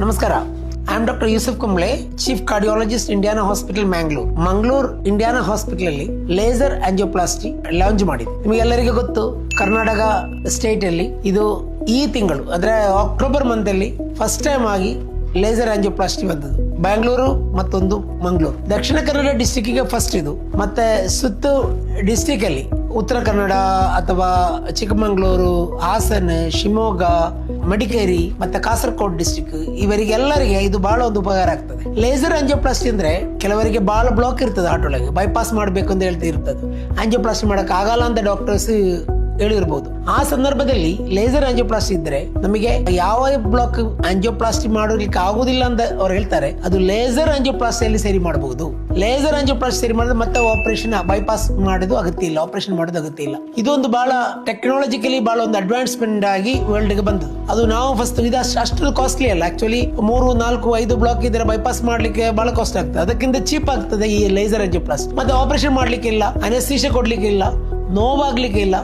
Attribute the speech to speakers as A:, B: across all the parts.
A: ನಮಸ್ಕಾರ. I am doctor Yusuf Kumble, chief cardiologist, Indiana hospital, Mangalore. Mangaluru Indiana hospital ಅಲ್ಲಿ laser angioplasty launch ಮಾಡಿದೆ. ನಿಮಗೆಲ್ಲರಿಗೂ ಗೊತ್ತು, ಕರ್ನಾಟಕ ಸ್ಟೇಟ್ ಅಲ್ಲಿ ಇದು ಈ ತಿಂಗಳು ಅಂದ್ರೆ ಅಕ್ಟೋಬರ್ ಮಂತ್ ಅಲ್ಲಿ ಫಸ್ಟ್ ಟೈಮ್ ಆಗಿ ಲೇಸರ್ ಆಂಜಿಯೋಪ್ಲಾಸ್ಟಿ ಬಂದದ್ದು. ಬ್ಯಾಂಗ್ಳೂರು ಮತ್ತೊಂದು ಮಂಗಳೂರು. ದಕ್ಷಿಣ ಕನ್ನಡ ಡಿಸ್ಟಿಕ್ ಗೆ ಫಸ್ಟ್ ಇದು. ಮತ್ತೆ ಸುತ್ತು ಡಿಸ್ಟಿಕ್ ಅಲ್ಲಿ ಉತ್ತರ ಕನ್ನಡ ಅಥವಾ ಚಿಕ್ಕಮಗಳೂರು, ಹಾಸನ, ಶಿವಮೊಗ್ಗ, ಮಡಿಕೇರಿ ಮತ್ತೆ ಕಾಸರಗೋಡು ಡಿಸ್ಟಿಕ್ ಇವರಿಗೆಲ್ಲರಿಗೆ ಇದು ಬಹಳ ಒಂದು ಉಪಕಾರ ಆಗ್ತದೆ. ಲೇಸರ್ ಆಂಜಿಯೋಪ್ಲಾಸ್ಟಿ ಅಂದ್ರೆ ಕೆಲವರಿಗೆ ಬಹಳ ಬ್ಲಾಕ್ ಇರ್ತದೆ, ಹಾರ್ಟ್ ಒಳಗೆ ಬೈಪಾಸ್ ಮಾಡ್ಬೇಕು ಅಂತ ಹೇಳ್ತಾ ಇರ್ತದೆ. ಆಂಜಿಯೋಪ್ಲಾಸ್ಟಿ ಮಾಡಕ್ ಆಗಲ್ಲ ಅಂತ ಡಾಕ್ಟರ್ಸ್ ಹೇಳಿರ್ಬೋದು. ಆ ಸಂದರ್ಭದಲ್ಲಿ ಲೇಸರ್ ಆಂಜಿಯೋಪ್ಲಾಸ್ಟಿ ಇದ್ರೆ ನಮಗೆ ಯಾವ ಬ್ಲಾಕ್ ಆಂಜಿಯೋಪ್ಲಾಸ್ಟಿ ಮಾಡೋದಕ್ಕೆ ಆಗುದಿಲ್ಲ ಅಂತ ಅವ್ರು ಹೇಳ್ತಾರೆ, ಅದು ಲೇಸರ್ ಆಂಜಿಯೋಪ್ಲಾಸ್ಟಿಯಲ್ಲಿ ಸರಿ ಮಾಡಬಹುದು. ಲೇಸರ್ ಆಂಜಿಯೋಪ್ಲಾಸ್ಟಿ ಸರಿ ಮಾಡಿದ್ರೆ ಮತ್ತೆ ಆಪರೇಷನ್ ಬೈಪಾಸ್ ಮಾಡೋದು ಅಗತ್ಯ ಇಲ್ಲ, ಆಪರೇಷನ್ ಮಾಡೋದು ಅಗತ್ಯ ಇಲ್ಲ. ಇದೊಂದು ಬಹಳ ಟೆಕ್ನಾಲಜಿಕಲಿ ಬಹಳ ಒಂದು ಅಡ್ವಾನ್ಸ್ಮೆಂಟ್ ಆಗಿ ವರ್ಲ್ಡ್ ಗೆ ಬಂದದ್ದು. ಅದು ನಾವು ಫಸ್ಟ್ ಇದು ಅಷ್ಟು ಕಾಸ್ಟ್ಲಿ ಅಲ್ಲ. ಆಕ್ಚುಲಿ 3, 4, 5 ಬ್ಲಾಕ್ ಇದ್ರೆ ಬೈಪಾಸ್ ಮಾಡ್ಲಿಕ್ಕೆ ಬಹಳ ಕಾಸ್ಟ್ ಆಗ್ತದೆ. ಅದಕ್ಕಿಂತ ಚೀಪ್ ಆಗ್ತದೆ ಈ ಲೇಸರ್ ಆಂಜಿಯೋಪ್ಲಾಸ್ಟಿ. ಮತ್ತೆ ಆಪರೇಷನ್ ಮಾಡ್ಲಿಕ್ಕೆ ಇಲ್ಲ, ಅನೆಸ್ಥೀಶಿಯಾ ಕೊಡ್ಲಿಕ್ಕೆ ಇಲ್ಲ, ನೋವಾಗ್ಲಿಕ್ಕೆ ಇಲ್ಲ.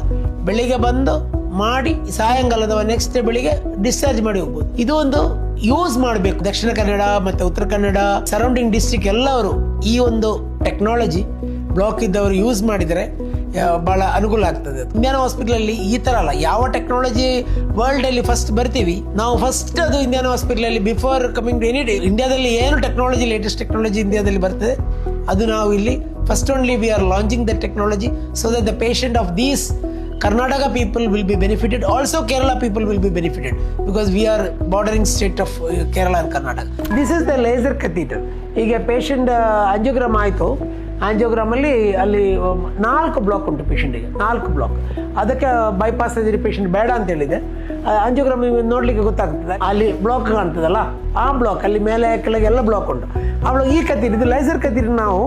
A: ಬೆಳಿಗ್ಗೆ ಬಂದು ಮಾಡಿ ಸಾಯಂಕಾಲದ ನೆಕ್ಸ್ಟ್ ಡೇ ಬೆಳಿಗ್ಗೆ ಡಿಸ್ಚಾರ್ಜ್ ಮಾಡಿ ಹೋಗ್ಬೋದು. ಇದು ಒಂದು ಯೂಸ್ ಮಾಡಬೇಕು. ದಕ್ಷಿಣ ಕನ್ನಡ ಮತ್ತೆ ಉತ್ತರ ಕನ್ನಡ ಸರೌಂಡಿಂಗ್ ಡಿಸ್ಟ್ರಿಕ್ಟ್ ಎಲ್ಲವರು ಈ ಒಂದು ಟೆಕ್ನಾಲಜಿ ಬ್ಲಾಕ್ ಇದ್ದವರು ಯೂಸ್ ಮಾಡಿದರೆ ಬಹಳ ಅನುಕೂಲ ಆಗ್ತದೆ. ಇಂಡಿಯಾನ ಹಾಸ್ಪಿಟಲ್ ಅಲ್ಲಿ ಈ ತರ ಅಲ್ಲ, ಯಾವ ಟೆಕ್ನಾಲಜಿ ವರ್ಲ್ಡ್ ಅಲ್ಲಿ ಫಸ್ಟ್ ಬರ್ತೀವಿ ನಾವು, ಫಸ್ಟ್ ಅದು ಇಂಡಿಯಾನ ಹಾಸ್ಪಿಟಲ್ ಅಲ್ಲಿ before coming to any day. ಇಂಡಿಯಾದಲ್ಲಿ ಏನು ಟೆಕ್ನಾಲಜಿ, ಲೇಟೆಸ್ಟ್ ಟೆಕ್ನಾಲಜಿ ಇಂಡಿಯಾದಲ್ಲಿ ಬರ್ತದೆ, ಅದು ನಾವು ಇಲ್ಲಿ first only we are launching the technology so that the patient of these Karnataka people will be benefited. Also Kerala people will be benefited because we are bordering state of Kerala and Karnataka. This is the laser catheter. ಈಗ patient angiogram ಆಯಿತು. Angiogram ಅಲ್ಲಿ 4 block ಉಂಟು ಪೇಷಂಟಿಗೆ, 4 block. ಅದಕ್ಕೆ bypass surgery patient ಬೇಡ ಅಂತ ಹೇಳಿದೆ. Angiogram ನೋಡ್ಲಿಕ್ಕೆ ಗೊತ್ತಾಗ್ತದೆ, ಅಲ್ಲಿ ಬ್ಲಾಕ್ ಕಾಣ್ತದಲ್ಲ, ಆ ಬ್ಲಾಕ್ ಅಲ್ಲಿ ಮೇಲೆ ಕೆಳಗೆ ಎಲ್ಲ ಬ್ಲಾಕ್ ಉಂಟು. ಅವಳು ಈ ಕತ್ತೀರಿ, ಇದು ಲೇಸರ್ ಕತ್ತೀರಿ, ನಾವು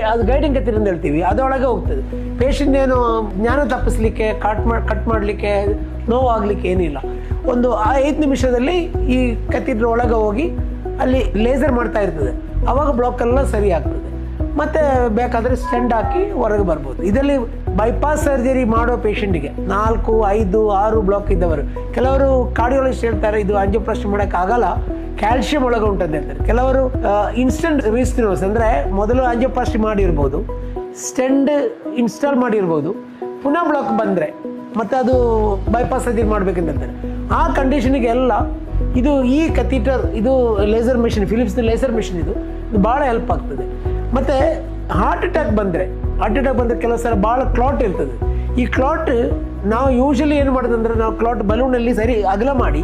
A: ಅದು ಗೈಡಿಂಗ್ ಕತ್ತೀರಿ ಅಂತ ಹೇಳ್ತೀವಿ, ಅದರೊಳಗೆ ಹೋಗ್ತದೆ. ಪೇಷಂಟ್ ಏನು ಜ್ಞಾನ ತಪ್ಪಿಸ್ಲಿಕ್ಕೆ, ಕಟ್ ಮಾಡಲಿಕ್ಕೆ, ನೋವಾಗಲಿಕ್ಕೆ ಏನಿಲ್ಲ. ಒಂದು 5 ನಿಮಿಷದಲ್ಲಿ ಈ ಕತ್ತೀರ ಒಳಗೆ ಹೋಗಿ ಅಲ್ಲಿ ಲೇಸರ್ ಮಾಡ್ತಾ ಇರ್ತದೆ. ಅವಾಗ ಬ್ಲಾಕ್ ಎಲ್ಲ ಸರಿ ಆಗ್ತದೆ. ಮತ್ತೆ ಬೇಕಾದ್ರೆ ಸ್ಟೆಂಟ್ ಹಾಕಿ ಹೊರಗೆ ಬರ್ಬೋದು. ಇದರಲ್ಲಿ ಬೈಪಾಸ್ ಸರ್ಜರಿ ಮಾಡೋ ಪೇಷಂಟ್ಗೆ 4, 5, 6 ಬ್ಲಾಕ್ ಇದ್ದವರು, ಕೆಲವರು ಕಾರ್ಡಿಯಾಲಜಿಸ್ಟ್ ಹೇಳ್ತಾರೆ ಇದು ಆಂಜಿಯೋಪ್ಲಾಸ್ಟಿ ಮಾಡೋಕೆ ಆಗಲ್ಲ, ಕ್ಯಾಲ್ಸಿಯಂ ಒಳಗೆ ಉಂಟಂತ ಹೇಳ್ತಾರೆ. ಕೆಲವರು ಇನ್ಸ್ಟೆಂಟ್ ರಿಸ್ಟಿನೋಸ್ ಅಂದ್ರೆ ಮೊದಲು ಆಂಜಿಯೋಪ್ಲಾಸ್ಟಿ ಮಾಡಿರ್ಬೋದು, ಸ್ಟೆಂಟ್ ಇನ್ಸ್ಟಾಲ್ ಮಾಡಿರ್ಬೋದು, ಪುನಃ ಬ್ಲಾಕ್ ಬಂದ್ರೆ ಮತ್ತೆ ಅದು ಬೈಪಾಸ್ ಸರ್ಜರಿ ಮಾಡ್ಬೇಕಂತ ಹೇಳ್ತಾರೆ. ಆ ಕಂಡೀಷನ್ಗೆ ಎಲ್ಲ ಇದು ಈ ಕಥೀಟರ್, ಇದು laser machine, Philips laser machine, ಇದು ಭಾಳ ಹೆಲ್ಪ್ ಆಗ್ತದೆ. ಮತ್ತೆ ಹಾರ್ಟ್ ಅಟ್ಯಾಕ್ ಬಂದ್ರೆ ಕೆಲವು ಸಲ ಭಾಳ ಕ್ಲಾಟ್ ಇರ್ತದೆ. ಈ ಕ್ಲಾಟ್ ನಾವು ಯೂಶಲಿ ಏನು ಮಾಡೋದಂದ್ರೆ, ನಾವು ಕ್ಲಾಟ್ ಬಲೂನಲ್ಲಿ ಸರಿ ಅಗಲ ಮಾಡಿ